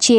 6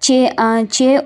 6